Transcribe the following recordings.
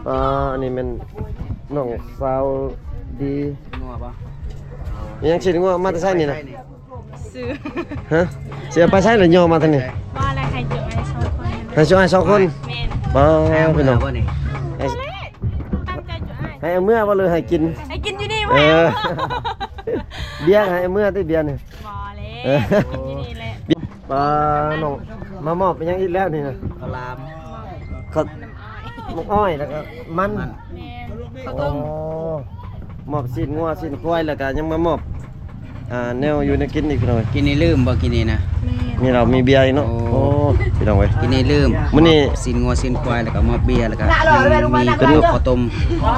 อันนี้มันน้องสาวดีงัวปะยังสิงัวมาแต่ไสนี่นะซื้อฮะเสียไปไสหรือย่อมาทางนี้ว่าอะไรใครเจอไอ้สองคนให้ช่วยสองคนแม่นบ่พี่น้องตั้งใจจะให้เอาเมื่อบ่เลยให้กินให้กินอยู่นี่ เอ เว้ย อเบียร์ให้เอาเมื่อติเบียร์นี่บ่เลยกินอยู่นี่แหละบ่น้องมามอบเป็นยังอีกแล้วนี่นะ ข้าวลาม ก็มกอ้อยแล้วก็มัน แม่นข้าวต้ม มอบสิ้นงัวสิ้นควายแล้วก็ยังมามอบแนวอยู่ในกินอีกหน่อย กินนี่ลืมบ่กินนี่นะ มีเรามีเบียร์อีกเนาะโอ้พี่น้องเว้ย กินนี่ลืม มื้อนี้ สินงัวสินควายแล้วก็มอบเบียร์แล้วก็มีเป็นข้าวต้ม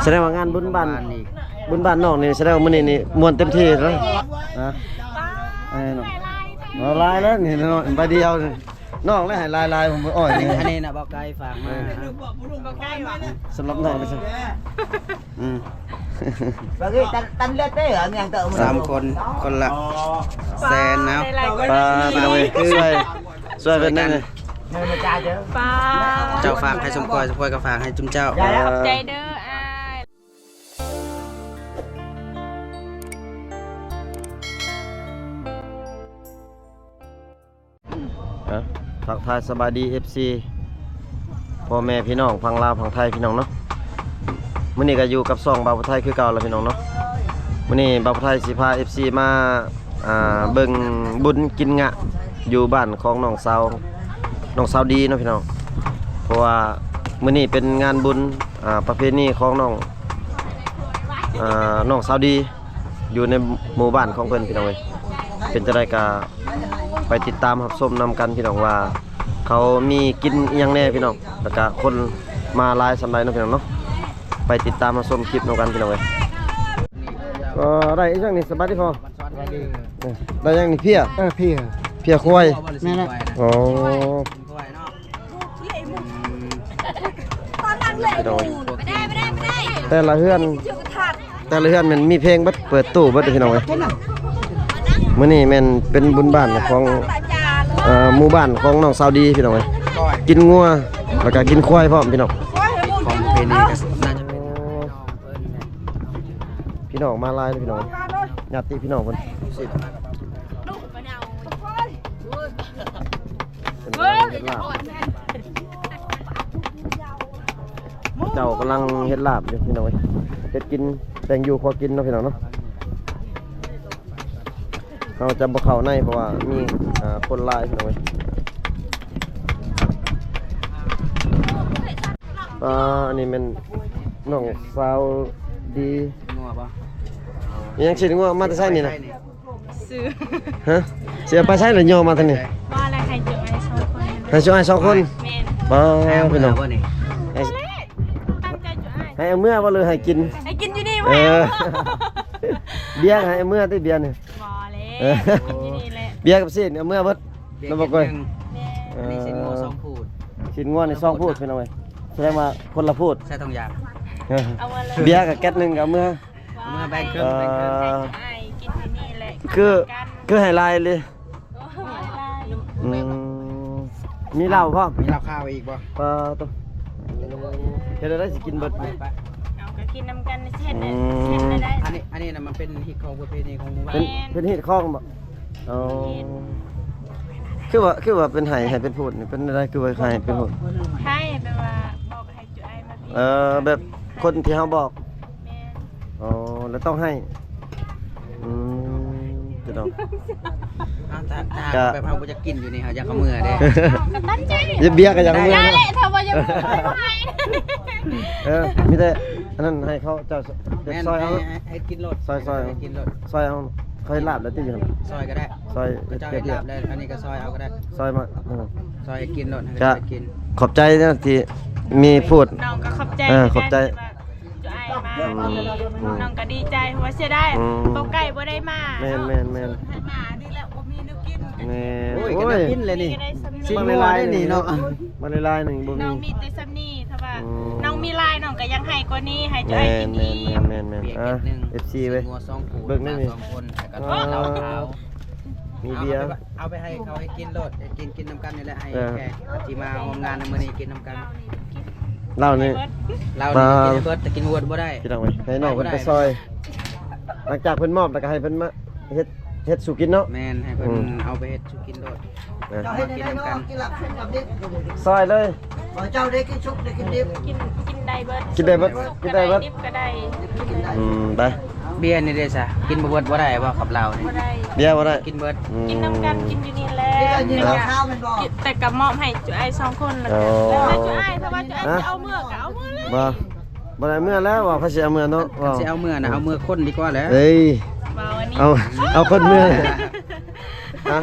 แสดงว่างานบุญบ้าน อีก บุญบ้านน้องนี่แสดงว่ามื้อนี้นี่ม่วนเต็มที่แล้วฮะไอ้น้องเอาลายแล้วนี่น้องไปเดียวนี่น้องแล้วให้ลายผมอ้อยนี่ อันนี้นะบอกไก่ฝากมา บ่ใกล้ว่ะ สำหรับน้องนี่สิBagi tan lihat deh yang tak 3 คนคนละแสนนะ ปลาพี่น้องเว้ยช่วยเป็นนั่นเลย Mau cha chứ. ป้า เจ้าฝากให้สมควรสมควรก็ฝากให้จุ่มเจ้า ขอบใจเด้ออ้าย ทักทายสบายดี FC พ่อแม่พี่น้องพังลาวพังไทยพี่น้องเนาะมื้อนี้ก็อยู่กับ2บ่าวไทยคือเก่าแล้วพี่น้องเนาะมื้อนี้บ่าวไทยสิพา FC มาเบิ่งบุญกินงะอยู่บ้านของน้องสาวดีเนาะพี่น้องเพราะว่ามื้อนี้เป็นงานบุญประเพณีของน้องสาวดีอยู่ในหมู่บ้านของเพิ่นพี่น้องเอ้ยเป็นจังได๋ก็ไปติดตามรับชมนำกันพี่น้องว่าเขามีกินอิหยังแน่พี่น้องแล้วก็คนมาหลายสำหรับเนาะพี่น้องเนาะไปติดตามรับชมคลิปนำกันพี่น้องเอ้ยก็ได้อีกอย่างนี้สบายดีพอได้อย่างนี้เพียเพียควายแม่นะ อ๋อ ไม่ได้แต่ละเฮือนมันมีเพลงบัดเปิดตู้บัดพี่น้องเอ้ยมื้อนี้แม่นเป็นบุญบ้านของหมู่บ้านของน้องสาวดีพี่น้องเอ้ยกินงัวแล้วก็กินควายพร้อมพี่น้อง ของเพนีก็น่าจะเป็น พี่น้องมาหลายเลยพี่น้องญาติพี่น้องเพิ่นเจ้ากำลังเฮ็ดลาบอยู่พี่น้องเอ้ยเฮ็ดกินแต่งอยู่พอกินเนาะพี่น้องเนาะเราจะบ่เข้าในเพราะว่ามีคนหลายพี่น้องเอ้ยอันนี้มันน้องสาวดี งัวปะ ยังสิงัวมาแต่ไสนี่นะ ซื้อ ฮะเสียไปไสหรือย่อมาทางนี้ ว่าอะไรใครเจอไอ้สองคน ให้ช่วยสองคน แม่น บ่ ให้เอา พี่น้อง บ่นี่ ให้ ตั้งใจจะอ้าย ให้เอาเมื่อบ่เลยให้กิน ให้กินอยู่นี่ เอ เว้ย อเบียร์ให้เอาเมื่อติเบียร์นี่ บ่เลยกินอยู่นี่แหละ เบียร์กับซีนเอาเมื่อเบิดน้ำบ่ก้อย อันนี้สินงัว2พูด สินงัวนี่2พูดพี่น้องเอ้ยแสดงว่าคนละพูด ใส่ทองยาง เอามาเลย เบียร์กับแก๊สหนึงกับเมื่อ เมื่อแบ่งครึ่งแบ่งครึ่ง ใช่ไอ้กินที่นี่แหละ คือให้ลายเลยอืมมีเหล้าพร้อม มีเหล้าข้าวอีกบ่ ปลาตัวเฮ็ดได้สิกินเบิด เอาก็กินน้ำกันเช่นได้ อันนี้น่ะมันเป็นฮิตของประเพณีของหมู่บ้าน เป็นเฮ็ดคล้องบ่อ๋อคือว่าเป็นไห้เป็นพูดนี่เป็นอะไรคือว่าไห้เป็นพูด ใช่แปลว่าบอกให้จุไอ้มาพี่ แบบคนที่เฮาบอก แม่ อ๋อแล้วต้องให้จะต้อง ถ้าแบบเฮาบ่จะกินอยู่นี่เฮาอยากเอามือเด้ กับตั้งใจ อย่าเบียร์ก็ยังเมื่อ ได้ นะ แหละถ้าว่าจะให้ มีแต่อันนั้นให้เขาเจ้า แม่น ซอยเอา ให้กินรถ ซอย ให้กินรถ ซอยเอาเขาให้ลาบแล้วติอยู่หั่น ซอยก็ได้ ซอย เจ้า เปี เฮ็ด ย ลาก บได้อันนี้ก็ซอยเอาก็ได้ ๆซอยมา ซอยให้กินรถให้ จะ กิน ขอบใจนะที่มีพูด น้องก็ขอบใจ ขอบใจ จุไอ้มาน้องก็ดีใจหัวเสียได้ตกไก่บ่ได้มา แม่น ให้มาดีแล้วบ่มีนึกกิน แม่น โอ้ย โอ้ ก็ ย กินเลยนี่ สิมาลายนี่เนาะมาลายหนึ่งบ่ น้ มี องมีแต่ซ้ำนี่ถ้าว่าน้องมีลายน้องก็ยังให้กว่านี้ให้จุไอ้กินอีก แม่น เปียก อ่ะ เม็ดนึง FC เว้ย งัว2คู่ เบิ่งได้นี่ 2คนแล้วก็เหล้าขาว มีเบียร์ เอาไปให้เขาให้กินรถให้กินน้ำกันนี่แหละให้ เออ แขกที่มาร่วมงานในมื้อนี้กินน้ำกัน เหล้านี่ เรานี่กินเบิดแต่กินวนบ่ได้ พี่น้องเว้ยให้น้องเพิ่นไปซอย หลังจากเพิ่นมอบแล้วก็ให้เพิ่นมาเฮ็ดสู่กินเนาะ แม่นให้เพิ่นเอาไปเฮ็ดสุกินโดด นะ เจ้าให้ได้เนาะกินหลับกินหลับดิ ซอยเลย บ่เจ้าได้กินชุบได้กินดิบ กินได้เบิด กินได้เบิดกินได้เบิด ดิบก็ได้ ไป เบียร์นี่เด้ซะกินบ่เบิดบ่ได้บ่กับเรานี่ บ่ได้ เบียร์บ่ได้ กินเบิด กินน้ำกันกินอยู่นี่แหละ นี่ก็ข้าวมันบ่ แต่กับมอบให้จุไอ้2คนแล้วให้จุไอ้ถ้าว่าจุไอ้จะเอาเมื่อก็เอาเมื่อเลย บ่ได้เมื่อแล้วว่าพระสิเอาเมื่อเนาะ กันสิเอาเมื่อน่ะเอาเมื่อคนดีกว่าแหล้ว เฮ้ย เบาอันนี้ เอาคนเมื่อ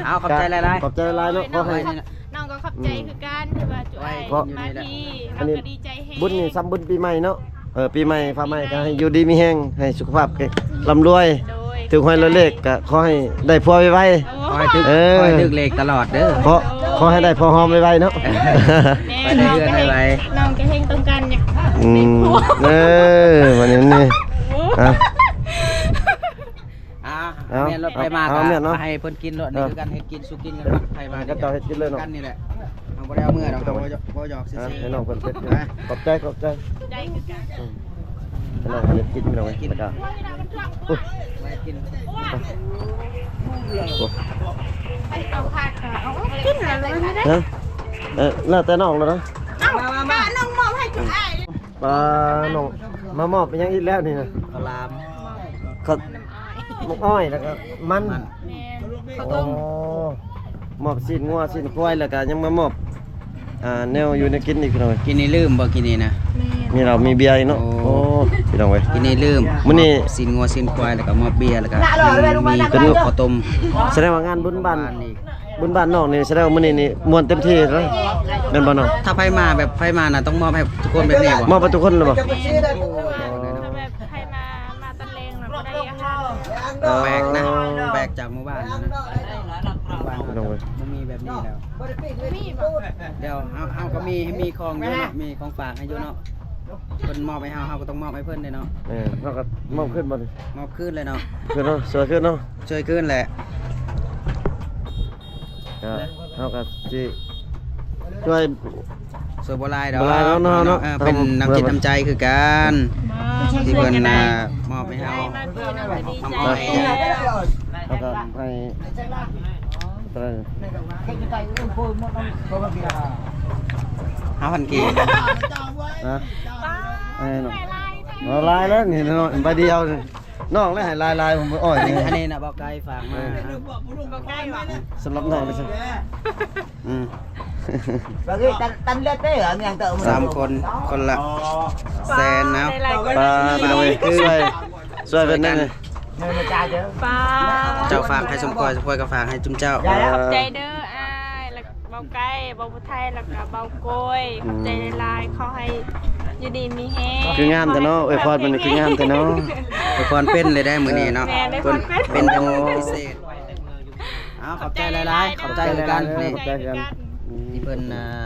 เอาขอบใจหลายๆ ขอบใจหลายๆเนาะขอให้ น้องก็ขอบใจคือการที่ว่าจุไอ้มาที่น้องก็ดีใจแฮง บุญนี่ซ้ำบุญปีใหม่เนาะปีใหม่ฟ้าใหม่ก็ให้อยู่ดีมีแฮงให้สุขภาพร่ำรวย โดย ถึงห้อยละเลขก็ขอให้ได้ผัวไว ขอให้ตึกขอให้ตึกเลขตลอดเด้อ ขอให้ได้พอหอมไวๆเนาะ ไปได้เดือนไว น้องก็เฮงต้องการอยาก วันนี้นี่อ่ะ เอาแม่นรถไปมา เอา ก็ แม่นเนาะ ให้เพิ่นกินรถนี่คือกันเฮ็ดกินสุกินกันไปมา ก็เจ้าเฮ็ดกินเลยเนาะ กันนี่แหละเอาบ่ได้เอาเมื่อดอกเอาบ่หยอกซื่อ ให้น้องเพิ่นเฮ็ดขอบใจ ใจคือการ ให้น้องเฮ็ดกินพี่น้องกินแล้วก็ ๆไว้กิน เอาผักค่ะเอากินอะไรไม่ได้ ฮะแล้วแต่น้องแล้วนะ เอามาน้องมอบให้จุไอ้ ปลาน้องมามอบเป็นยังอีกแล้วนี่นะ ข้าวหลาม เขามกอ้อยแล้วก็มัน แม่ข้าว โอ้ ต้ม มอบสิ้นงัวสิ้นควายแล้วก็ยังมามอบแนวอยู่ในกินอีกพี่น้อง กินนี่ลืมบ่กินนี่นะ มีเรามีเบียร์อีกเนาะ โอ้ โอ้พี่น้องเว้ย กินนี่ลืม มื้อนี้ สินงัวสินควายแล้วก็มอบเบียร์แล้วก็มี เป็น ข้าวต้ม แสดงว่างานบุญบ้าน อีก บุญบ้านน้องนี่แสดงว่ามื้อนี้นี่ม่วนเต็มที่เลยเป็นบ่น้อง ถ้าไผมาแบบไผมาน่ะต้องมอบให้ทุกคนแบบนี้บ่ มอบให้ทุกคนเลยบ่ จะไปซื้อได้บ่ ถ้าแบบใครมาตะเลงเราก็ได้อาหาร แปลกนะแปลกจากหมู่บ้านนะหมู่บ้าน พี่น้องเว้ย มันมีแบบนี้แล้ว บ่ได้ปิ้งเลย มีบ่ เดี๋ยวเฮาก็มีของอยู่เนาะมีของฝากให้อยู่เนาะเพิ่นมอบให้เฮาก็ต้องมอบให้เพิ่นด้วยเนาะ เราก็มอบขึ้นบ่นี่ มอบคืนเลยเนาะ ขึ้นเนาะสวยขึ้นเนาะ ช่วยคืนแหละ ก็เฮาก็สิช่วย สวยบ่หลายดอก บ่หลายเนาะ เป็นน้ำจิตน้ำใจคือกันที่เพิ่นมอบให้เฮา มาพี่น้องก็ดีใจ แล้วก็ให้อะไร ให้กินไก่อุ้มพูดหมดมันบ่มาเบียร์ 5,000กีบ นะให้น้องเอาลายแล้วนี่น้องใบเดียวนี่น้องแล้วให้ลายผมอ้อยนี่ อันนี้น่ะบอกไกลฝากมา บ่ใกล้ว่ะ สำหรับน้องนี่สิ บางทีตันเลือดได้เหรอเนี่ยเต๋อมัน 3คนละแสนนะ ปลาพี่น้องเว้ยช่วยเป็นนั่นนี่ เงินมาจ่ายเด้อ ป้า เจ้าฝากให้สมควรก็ฝากให้จุมเจ้า ขอบใจเด้ออ้ายแล้วเบาไก่เบาผู้ไทยแล้วก็เบาโกยขอบใจหลายๆขอให้อยู่ดีมีแฮง คืองามแต่เนาะพรมันคืองามแต่เนาะ ทุกคนเป็นเลยได้มื้อนี้เนาะ แม่ได้ เพิ่น เป็ เป็น นจังพิเศษเอาขอบใจหลายๆขอบใจคือกันนี่ ขอบใจกัน ที่เพิ่น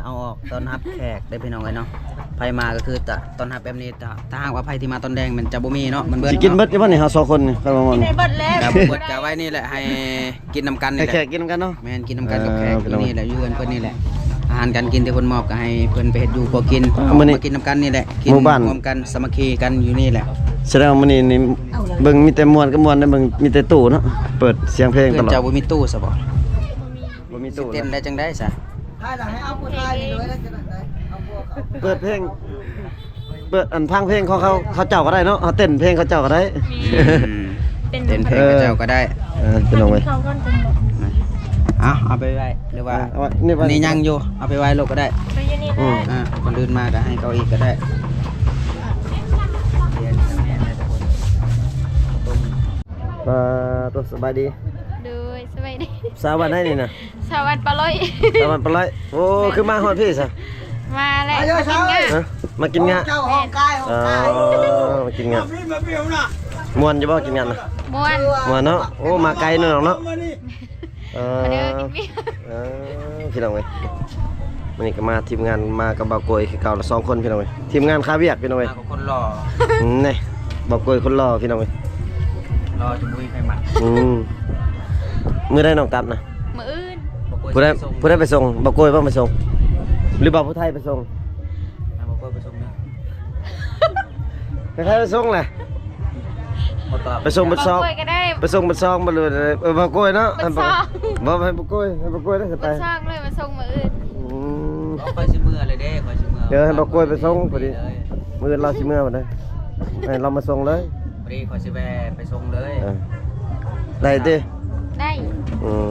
เอาออกตอนรับแขกได้พี่น้องไว้เนาะไผมาก็คือจะตอนรับแบบนี้ถ้าหากว่าไผที่มาตอนแดงมันจะบ่มีเนาะมันเบิด สิกินเบิดอยู่บ่นี่เฮา2คนนี่ครับผม กินให้เบิดแล้ว กับเบิดกะไว้นี่แหละให้กินนำกันนี่ ให้ แห แข ละ กกินกันเนาะ แม่นกินนำกันกับแขก พี่ ที่ น้อง นี่แหละอยู่กันเพิ่นนี่แหละอาหารการกินที่เพิ่นมอบก็ให้เพิ่นไปเฮ็ดอยู่พอกิน มื้อนี้ มากินนำกันนี่แหละกิ หมู่บ้าน ร่วมกันสามัคคีกันอยู่นี่แหละ แสดงว่ามื้อนี้นี่เบิ่งมีแต่ม่วนกับม่วนได้เบิ่งมีแต่ตู้เนาะเปิดเสียงเพลงต เพิ่น ลอด เจ้าบ่มีตู้ซะบ่ บ่มีตู้ เต้นได้จังได้ซะ ให้ได้ให้เอาผู้ชายนี่ด้วยแล้วจะได้เอาพวกเขา เปิดเพลงเปิดอันพังเพลงของเขาเจ้าก็ได้เนาะเอาเต้นเพลงเขาเจ้าก็ได้ เต้นเพลงกับเจ้าก็ได้ เป็นเอาไว้ เขาก็จะบอก เอาไปไว้หรือว่า เอาไว้นี่ไว้ อันนี้ยังอยู่เอาไปไว้โลกก็ได้ ไปอยืนนี่ได้ คนอื่นมาก็ให้เขาอีกก็ได้ ตัวสบายดี ดูสบายดี สาวันไหนนี่นะ สวัสดีปะลอย สาวันปลายโอ้คือมาฮอดพี่ซะ มาแล้วมากินงา ฮะมากินงะ เจ้าห้องกายห้องกาย มากินงะม่วนอยู่บ่กินงะนะ ม่วน ม่วนเนาะโอ้มาไกลเนาะเนาะ มาเด้อกินพี่ พี่น้องเว้ยวันนี้ก็มาทีมงานมากับบ่าวโกยคือเก่าละ2คนพี่น้องเว้ยทีมงานคาเวียกพี่น้องเว้ย มากับคนหล่อ นี่บ่าวโกยคนรอพี่น้องเว้ย รอจมุ้ยใครมา มื้อได้น้องตัดนะ มื้ออื่น ผู้ได้ไปส่งบ่าวโกยบ่ไปส่งหรือบ่าวผู้ไทยไปส่ง บอกว่าไปส่งนะ ใครไปส่งแหละ บ่ตอบ ไปส่งบัดซอง บ่กล้วยก็ได้ ไปส่งบัดซองบ่เลยบ่กล้วยเนาะ บัดซอง บ่ให้บ่กล้วยให้บ่กล้วยได้ บ่ ไป สร้างเลยมาส่งมื้ออื่น อืม เอาค่อยสิมื้อเลยเด้ค่อยสิมื้อ เดี๋ยวให้บ่กล้วยไปส่งพอดี เลย มื้อเราสิมื้อบ่ได้ให้เรามาส่งเลย พอดีค่อยสิแวะไปส่งเลย เออได้ติ ได้ อืม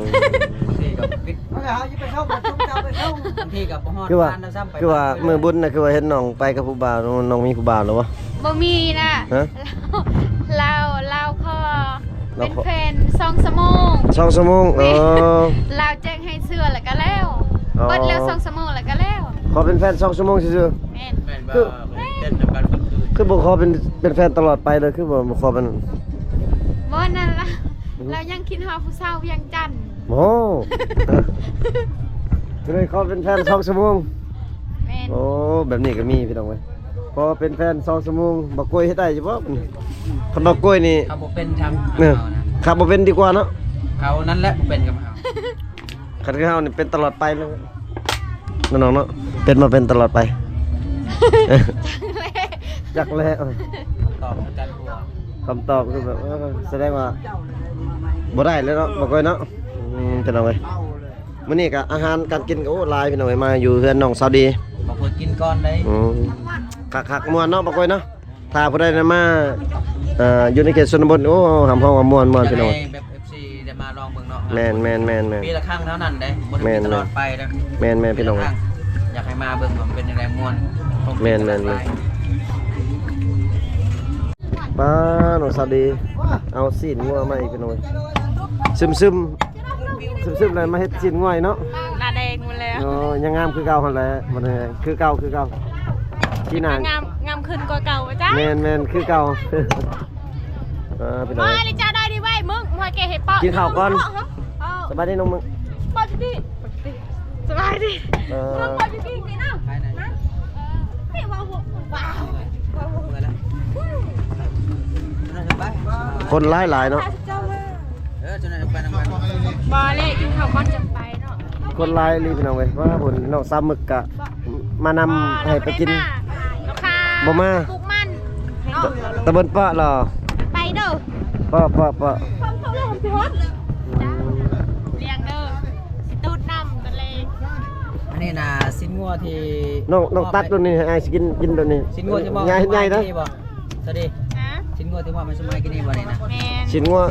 บางทีก็ปิด เอาเอาไปเข้าไปส่งเจ้าไปเข้า บางทีก็บ่ฮอด คือว่า บ้านแล้วซ้ำไป คือว่ามื้อบุญน่ะคือว่าเห็นน้องไปกับผู้บ่าวน้องมีผู้บ่าวแล้วบ่ บ่มีนะ ฮะ เราพอ เรา เป็น ขอ แฟน2ชั่วโมง 2ชั่วโมงเราแจ้งให้เสื้อแล้วก็แล้ว อ๋อ เบิดแล้ว2ชั่วโมงแล้วก็แล้ว ขอเป็นแฟน2ชั่วโมงซื่อ แม่น แม่น คือ บ่เต้นนำกันเมื่อคืน ๆคือบ่ขอเป็นแฟนตลอดไปเลยคือบ่ขอเป็น บ่นั่นล่ะเรายังคิดฮอดผู้สาวเวียงจันทน์ โอ้ก็เลยขอเป็นแฟน2ชั่วโมง แม่น โอ้แบบนี้ก็มีพี่น้องเว้ยพอเป็นแฟน2ชั่วโมงบ่กล้วยเฮ็ดได้อยู่บ่คันบ่กล้วยนี่ เขาบ่เป็นทำ เนี่ย เอานะ ขับบ่เป็นดีกว่าเนาะ เขานั่นแหละบ่เป็นกับเขา คันคือเฮานี่เป็นตลอดไปเลยน้องๆเนาะเป็นมาเป็นตลอดไปอยากแล ตอบกันหัว คำตอบคือแบบแสดงว่าบ่ได้เลยเนาะบ่กล้วยเนาะพี่น้องเว้ยมื้อนี้ก็อาหารการกินก็โอ้หลายพี่น้องเว้ยมาอยู่เฮือนน้องสาวดี บอกว่ากินก่อนได้ คักๆม่วนเนาะบ่กล้วยเนาะถ้าผู้ใดได้มาอยู่ในเขตชนบทโอ้หำห้องว่าม่วนพี่น้อง แบบ FC ได้มาลองเบิ่งเนาะ แม่น ปีละครั้งเท่านั้นเด้บ่ได้ แม่ มี น ตลอดไปเด้อ แม่นพี่น้อง ปีละครั้อยากให้มาเบิ่งว่ามันเป็นจังไดม่วน แม่น ป้าน้องสาวดีเอาซีนงัวมาอีกพี่น้องซึมเลยมาเฮ็ดซีนงัวอีกเนาะ หน้าแดงหมดแล้ว อ๋อยังงามคือเก่าหั่นแหละมันคือเก่าที่นาง งามขึ้นกว่าเก่าจ้ะ แม่นคือเก่าพี่น้อง มาเลยจ้าได้ดิไว้มึงมาเกะเห็ดปอ กินข้าวก่อน เอา สบายดีน้องมึง ปอจิสบายดี เออ มึงปอจิกินนะ ภายใน เฮ้ยว้าวว้าว เมื่อแล้วนั่นไป คนหลายเนาะ จนนั้นไปนำกัน บอเลยกินข้าวก่อนจะไปเนาะ คนหลายลีพี่น้องเว้ยว่าผลน้องซ้ำมึกกะมานำให้ไปกิน ลูกค้า บ่มา ปลูกมัน ตะบนเปาะเหรอ ไปเด้อ เปาะ เลี้ยงเด้อสิตูดน้ำกันเลย อันนี้น่ะสิ้นงัวที่ น้องตัดตัวนี้ให้อ้ายสิกินตัวนี้ สิ้นงัวที่มอบ ใหญ่ๆนะ บ่สวัสดี ฮะ สิ้นงัวที่มอบให้สมัยกินนี่บ่นี่นะ แมน ชิ้นงัว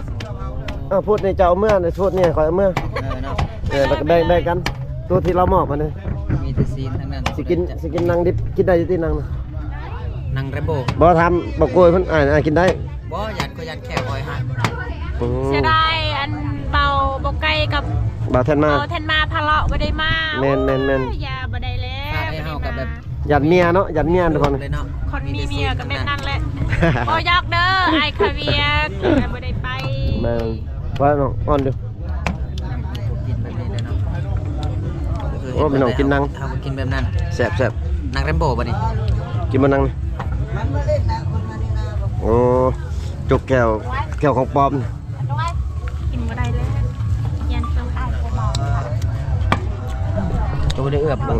พูดในเจ้าเมื่อในพูดเนี่ยขอเอาเมื่อ เนาะ แล้วก็แบ่งกัน ตัวที่เรามอบมาเนี่ย มีแต่ซีนทั้งนั้น สิกินนางดิบกินได้อยู่ที่นางน่ะ นังเรโบ บ่ทำบ่โกยเพิ่นกินได้ บ่ยันก็ยันแค่คอยหัน เสียดายอันเบาบกไก่กับ บ่าวแทนมา เบาแทนมาทะเลาะบ่ได้มา แม่น อย่าบ่ได้แล้ว ถ้าให้เฮากับแบบ หยัดเมียเนาะหยัดเมียทุกคน เลยเนาะ คนมีเมียก็เป็นนั่นแหละบ่ยอกเด้อไอ้คาเวียร์บ่ได้ไป แม่นว่าน้องอ่อนอยู่ กินแบบนี้เลยเนาะ โอ้พี่น้องกินนัง เฮากินแบบนั้น แซ่บ นังเรมโบบ่นี่ กินบ่นังนี่ มันมาเล่นนะคนมานี่นะบอก โอ้จกแก้วของปลอมนี่ กินบ่ได้เลยยันเพิ่งไอ้ก็บอก ตัวได้เอือบบ่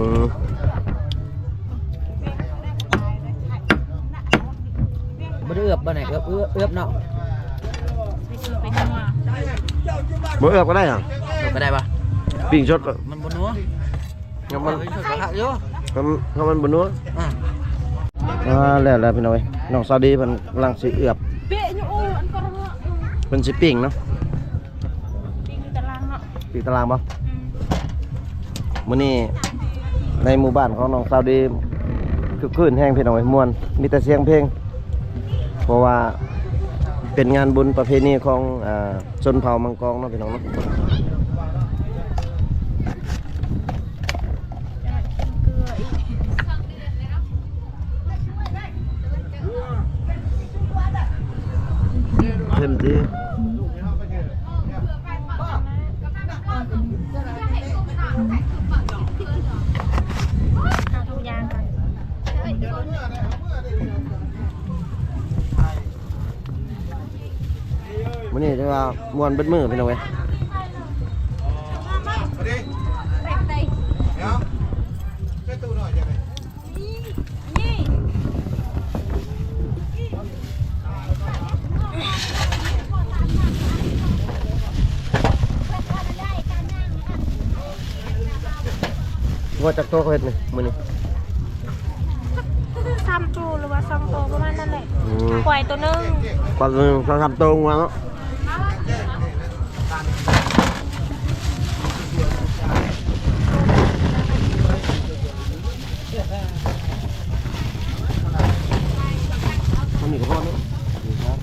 บ่ได้เอือบบ่ไหนเอือบเนาะ ไปคือไปนัว บ่เอือบก็ได้อ่ะ เอือบก็ได้ปะ ปิ้งสดก็ มันบ่นัว ยังมัน เออช่วยกระทะอยู่ มันบ่นัว อ่า แล้วพี่น้อยน้องซาดีเพิ่นกำลังสิเอือบ เปะอยู่อู้อันก็ระเงาะ เพิ่นสิปิ้งเนาะ ปิ้งตารางเนาะ ปิ้งตารางบ่มื้อนี้ในหมู่บ้านของน้องซาดีคือคลื่นแห้งพี่น้อยม่วนมีแต่เสียงเพลง เพราะว่าเป็นงานบุญประเพณีของชนเผ่ามังกรเนาะพี่น้องเนาะเต็มที่ เอาทุกอย่างกัน มื้อนี้ถือว่าม่วนเบิดมื้อพี่น้องเว้ย งัวจักโตเขาเฮ็ดนี่มื้อนี้ 3ตัวหรือว่า2ตัวประมาณนั้นแหละ อืม ควายตัวนึง กว่านึงเขาทำโตงัวเนาะมันมีกระเพาะเนาะนี่ครับ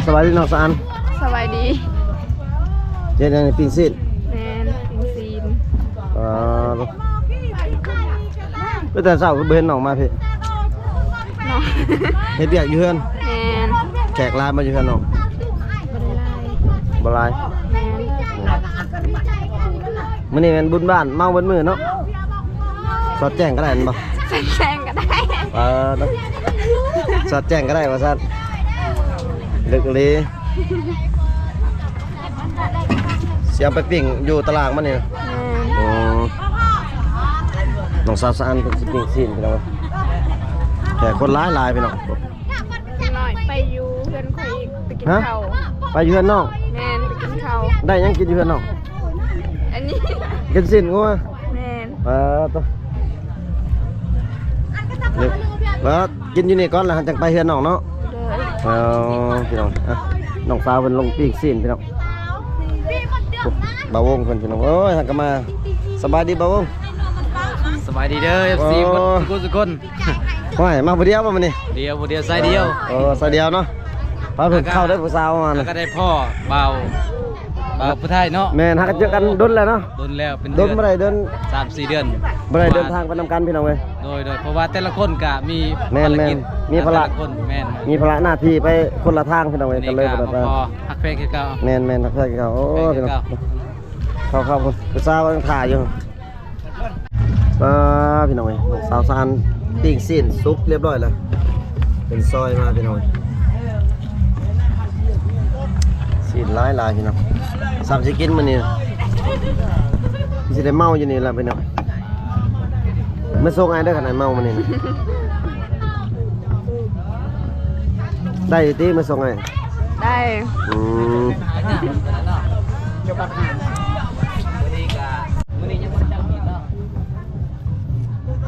สบายดีน้องสะอัน สบายดี เฮ็ดหยังนี่ปิ้งซีน แมนปิงซีน ไปแต่เช้าก็บ่เห็นน้องมาพี่ เนาะ เฮ็ดเวียกอยู่เฮือน แมน แขกหลายมาอยู่เฮือนน้อง บ่ได้ไล่ บ่หลาย แมน มื้อนี้แม่นบุญบ้านเมาเบิดมื้อเนาะสอดแจ้งก็ได้แม่นบ่ แซงก็ได้ เนาะสอดแจ้งก็ได้ว่าซั่นลึกอีหลีเสียไปปิ้งอยู่ตลาดมันนี่ แมน อ๋อน้องสาวสะอันเพิ่นสิปิ้งซีนพี่น้องแขกคนหลายๆพี่น้อง หน่อยไปอยู่เพื่อนข่อยอีกไปกิน ฮะ ข้าว ไปอยู่เฮือนน้อง แมนไปกินข้าว ได้หยังกินอยู่เฮือนน้อง อันนี้ กินซีนงัว แมน ตัวเด็กแล้วกินอยู่นี่ก่อนแล้วจังไปเฮือนน้องเนาะ เลย พี่น้องอ่ะน้องสาวเพิ่นลงปิ้งซีนพี่น้องบ่าววงเพิ่นพี่น้องโอ้ยหักก็มาสบายดีบ่าววง สบายดีเด้อ FC โอ้ ทุกคน ห้อยมาผู้เดียวบ่มื้อนี้ เดียวใส่เดียว ใส่เดียวเนาะพาเพิ่นเข้าได้ผู้สาวมา แล้ว น่ะ ก็ได้พ่อเบาผู้ไทยเนาะ แม่นฮักกันเจอกันดนแล้วเนาะ โดนแล้วเป็น ด เดือน บ่ได้เดิน 3-4 เดือน บ่ได้เดินทางไปนำกันพี่น้องเว้ย โดยเพราะว่าแต่ละคนก็มี แม่น ภารกิจ มีภาระ แต่ลคนแม่น มีภาระหน้าที่ไปคนละทางพี่น้องเว้ย นี่ กันเลย ก็ บ่ได้ไป พอฮักเพลงคือเก่า แม่นทักทายกันเขาโอ้พี่น้องเข้าผู้สาวยังถ่ายอยู่พี่น้องเอ้ยน้องสาวสานปิ้งซีนซุปเรียบร้อยแล้วเป็นซอยมาพี่น้องซีนหลายพี่น้องสามสิกินมื้อนี้สิได้เมาอยู่นี่ล่ะพี่น้องมาส่งไอ้เด้อขนาดเมามื้อนี้นะได้อยู่ติมาส่งไอ้ ได้ อืม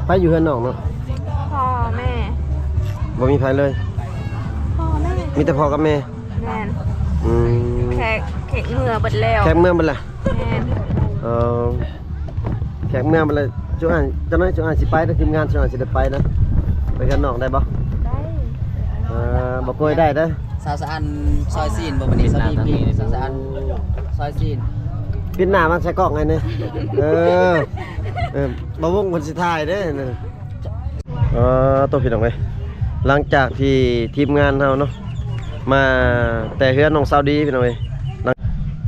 ไปอยู่เฮือนน้องเนาะ พ่อแม่ บ่มีไผเลย พ่อแม่ มีแต่พ่อกับแม่ แมน อืม แขกเหงื่อเบิดแล้ว แขกเมืองมันล่ะ แมน เออแขกเมืองมันเลยช่วงอ่านจังได๋ช่วงอ่านสิไปนะทีมงานช่วงอ่านสิได้ไปนะไปกันน้องได้บ่ ได้ บ่กล้วยได้เด้อ สาวสะอันซอยซีนบ่บัดนี้สาวพีสาวสะอันซอยซีน ปิดหน้ามันใส่กล้องไงนี่เออบ่วงเพิ่นสิถ่ายเด้อตัวพี่น้องเอ้ยหลังจากที่ทีมงานเฮาเนาะมาแต่เฮือนน้องสาวดีพี่น้องเอ้ย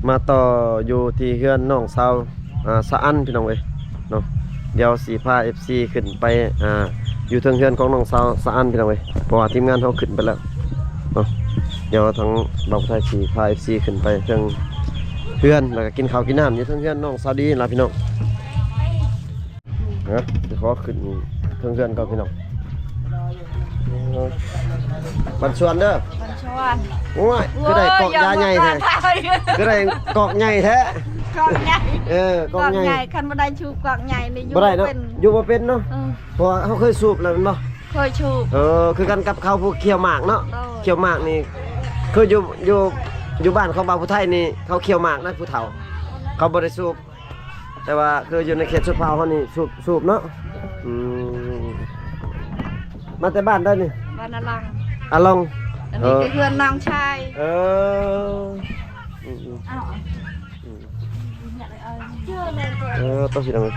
มาต่ออยู่ที่เฮือนน้องสาวสะอันพี่น้องเอ้ยเนาะเดี๋ยวสิพา FC ขึ้นไปอยู่เทิงเฮือนของน้องสาวสะอันพี่น้องเอ้ยเพราะว่าทีมงานเฮาขึ้นไปแล้วเนาะเดี๋ยวทั้งบ่าวไทยสิพา FC ขึ้นไปเทิงเฮือนแล้วก็กินข้าวกินน้ำอยู่เทิงเฮือนน้องสาวดีล่ะพี่น้องสิขอขึ้นเทิงเฮือนก่อนพี่น้องบันชวนเด้อ บัญชวน โอ้ยคือได้กอกยาใหญ่แท้คือได้กอกใหญ่แท้ กล่องใหญ่ กอกใหญ่ คันบ่ได้ชูกล่องใหญ่นี่อยู่ บ่ได้เนาะ เป็น อยู่บ่เป็นเนาะเพราะว่าเฮาเคยสูบแล้วแม่นบ่ เคยชูบ คือกันกับเขาวผู้เคี่ยวหมากเนาะ โอ้ย เคี่ยวหมากนี่คืออยู่บ้านของบ่าวผู้ไทยนี่เขาเคี่ยวหมากนะผู้เฒ่า เขาบ่ได้สูบแต่ว่าคืออยู่ในเขตสุดพาวเฮานี่สูบเนาะอืมมาแต่บ้านได้นี่ บ้านนาลัง อะลอง อันนี้ก็เพื่อนน้องชาย เอออืม อ้าว ต้องสิทำไง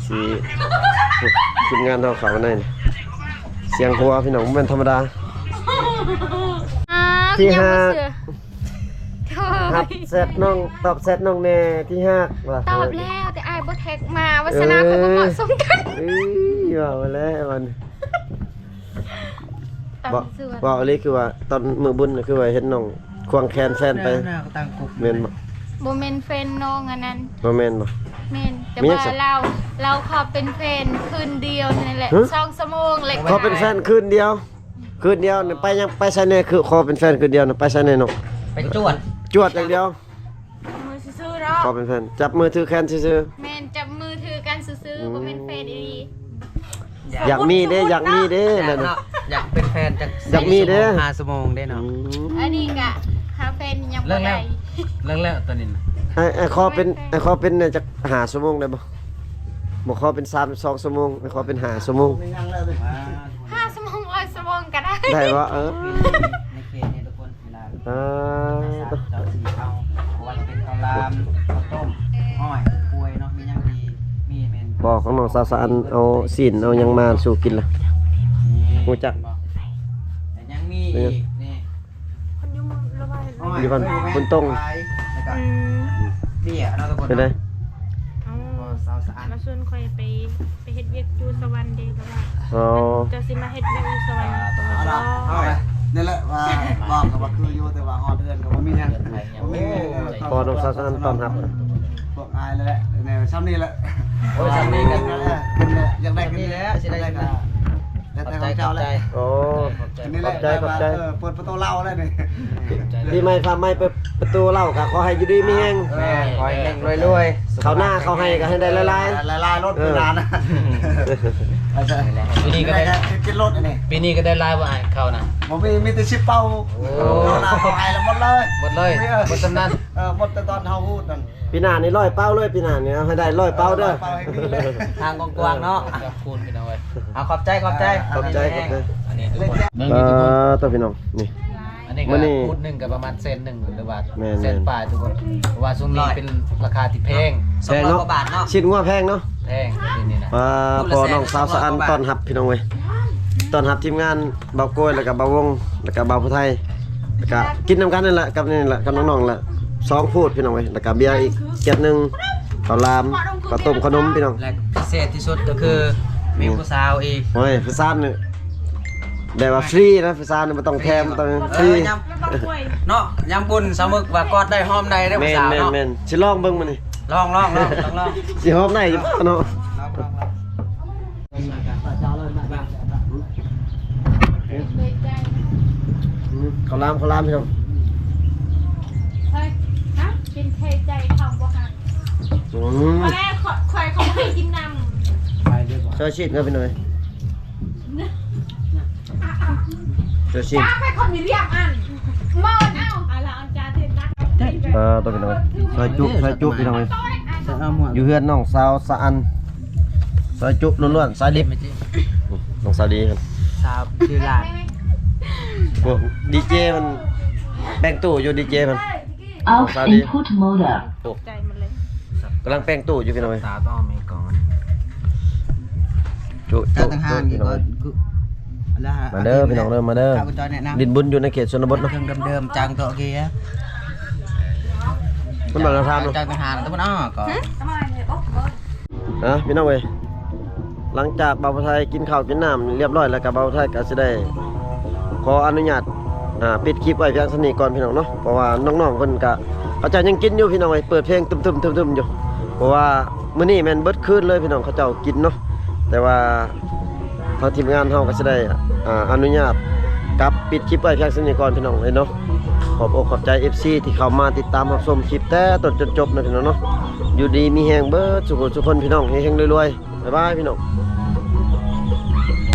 สิทีมงานเราเขาในนี่เสียงหัวพี่น้องมันเป็นธรรมดา ที่ห้า ครับเซตน้องตอบเซตน้องแน่ที่ห้าว่า ตอบแล้วแต่ไอ้ายบ่แท็กมาวัฒนาเขาบ่เหมาะสมกัน ว่ามาแล้วมัน ตาม บอก ส่วน บอกอะไรคือว่าตอนมือบุญน่ะคือว่าเห็นน้องควงแขนแฟนไป ตั้งกุ๊บ เมนบ่ บ่แม่นแฟนน้องอันนั้น บ่แมนบ่ แม่นแต่ มี ว่า จัง เราขอเป็นแฟนคืนเดียวเท่านั่นแหละ ฮะ 2 ชั่วโมงเลย เขาเป็นแฟนคืนเดียว คืนเดียวน่ะไปยังไปไสแน่คือขอเป็นแฟนคืนเดียวน่ะไปไสแน่เนาะ ไปจวด จวดอย่างเดียว มือซื่อๆเนาะ ขอเป็นแฟนจับมือถือแขนซื่อ แม่นจับมือถือกันซื่อๆบ่แม่นแฟนอีหลี ๆอยากมีเด้อยากมีเด้ อยา นั่ ก นน่ะ เนาะอยากเป็นแฟนจาก อยากมีเด้อ 5ชั่วโมงได้เนาะ อันนี้ก็หาแฟนยังบ่ได้ เรื่องแล้วตอนนี้ ไอ้ขอเป็นเนี่ยจัก5ชั่วโมงได้บ่บ่ขอเป็น32ชั่วโมงไอ้ขอเป็น5ชั่วโมง 5 ชั่วโมง100 ชั่วโมงก็ได้ ได้บ่ในเขตนี้ทุกคนเวลา เจ้าสีเอาว่าจะเป็นข้าวรามข้าวต้มอ้อยกล้วยเนาะมียังดีมีเมน บอกของน้องสาวสะอันเอาศีลเอาหยังมาสู่กินล่ะ รู้จัก แต่ยังมีอีกนี่ คนอยู่มือระบาย อ้อย อยู่บ้านคุณตรง แล้วก็ อืม เบี้ยเนาะทุกคน เป็นได เอา สาวสะอาด มาชวนค่อยไปเฮ็ดเวียกอยู่สวรรค์เด้ก็ว่า อ๋อ จะสิมาเฮ็ดเวียกอยู่สวรรค์ตัว เอาละเอาละนี่แหละว่าบอกกับว่าคืออยู่แต่ว่าฮอดเดือนก็บ่มีหยังบ่มี พอน้องสาวสะอันต้อนรับ พวกอายเลยแหละเนี่ยซ้ำนี่แหละ โอ้ยจำนี้กัน นั่ นะ นแหละเป็นแหละอยากได้ นี่แล้วสิได้ กันแล้ว ขอบ แต่ ใจ ของ ขอ เจ้า บ แห ใจ ละ โอ้ นี่แหละ ขอบใจ เปิดประตูเล่าแล้วนี่ พี่ไม่พาไม่เปิดประตูเล่าก็ขอให้อยู่ดีมีแฮง แม่ขอให้เฮงรวย เขาหน้าเขาให้ก็ให้ได้หลาย ลายรถไม่นานนะปีนี้ก็ได้กินรถอันนี้ ปีนี้ก็ได้ลายว่าเขานะ ผมมีแต่ชิปเป้าเอาลาเอาไอ้ละหมดเลย หมดเลยหมดตำนาน หมดแต่ตอนเฮาพูดนั่น ๆพี่หน้านี่ร้อยเป้าเลยพี่หน้านี่เอาให้ได้ร้อยเป้าเด้อ เป้าให้ดีเลย ทางกว้างๆเนาะคูณพี่น้องเว้ยเอาขอบใจ ขอบใจ อันนี้ทุกคน ตัวพี่น้องนี่ อันนี้ มื้ ก็ อนี้ พูดหนึ่งกับประมาณเซนหนึ่งหรือว่า แม่นๆ เซนปลายทุกคนเพราะว่าช่วงนี้เป็นราคาที่แพง แพงเนาะชิ้นงัวแพงเนาะ แพงนี่นะ พอน้องสาวสะอันต้อนรับพี่น้องเว้ยต้อนรับทีมงานเบาโกยแล้วก็เบาวงแล้วก็เบาผู้ไทยแล้วก็กินน้ำกันนั่นแหละกับนี่แหละกับน้องๆแหละ2พูดพี่น้องเว้ยแล้วก็เบียร์อีกเกียรนึงข้าวหลามข้าวต้มขนมพี่น้อง และพิเศษที่สุดก็คือมีผู้สาวอีก โอ้ยฟิซานนี่ได้ว่าฟรีนะฟิซานนี่บ่ต้องแถมบ่ต้องฟรี แล้วบ่ป่วย เนาะยำบุญสามึกว่ากอดได้หอมในได้ผู้ แม่น สาว แม่น เนาะ แม่นสิลองเบิ่งมื้อนี้ ลองต้องลอง สิหอมได้อยู่เนาะข้าวหลามพี่น้อง เฮ้ยฮะกินเทใจทองบ่หัก อืม มาแรกข่อยเขาให้กินน้ำ ไปเรียบร้อย เชอร์ชีสครับพี่หน่อยเชอร์ชีส จ้าไปคนมีเรียกอันมอนเอาละอันจ้าเทนัก ตัวพี่หน่อยซอยจุพี่หน่อย จะเอาหมวก อยู่เฮือนน้องสาวสะอันซอยจุล้วนๆสายดิบน้องสาวดีครับ สาวชื่อลาน พวกดีเจมันแป้งตู้อยู่ดีเจมัน Out input mode. ใจมันเลย กำลังแป้งตู้อยู่พี่หน่อย สาวต้องมีก่อน จุ เจ้าต่างหากอี พี่ ก หน่ ก็ อย คือ มาเด้อพี่น้องเด้อมาเด้อ ข้าวจอยแนะนำ ดินบุญอยู่ในเขตชนบทเนาะ เครื่องเดิมๆจางโตะเกีย มันบอกเราทำเนาะ จางต่างหากแต่มันอ้อก่อน พี่น้องเว้ยหลังจากบ่าวไทยกินข้าวกินน้ำเรียบร้อยแล้วกับบ่าวไทยก็สิได้ขออนุญาตปิดคลิปไว้เพียงเท่านี้ก่อนพี่น้องเนาะเพราะว่าน้องๆเพิ่นก็เขาเจ้ายังกินอยู่พี่น้องเว้ยเปิดเพลงตึมๆๆๆอยู่เพราะว่ามื้อนี้แม่นเบิดคืนเลยพี่น้องเขาเจ้ากินเนาะแต่ว่าทางทีมงานเฮาก็สิได้อนุญาตกลับปิดคลิปไว้เพียงเท่านี้ก่อนพี่น้องเอ้ยเนาะขอบอกขอบใจ FC ที่เข้ามาติดตามรับชมคลิปแต่ต้นจนจบนะพี่น้องเนาะอยู่ดีมีแฮงเบิดทุกคนพี่น้องเฮงๆรวยๆบ๊ายบายพี่น้อง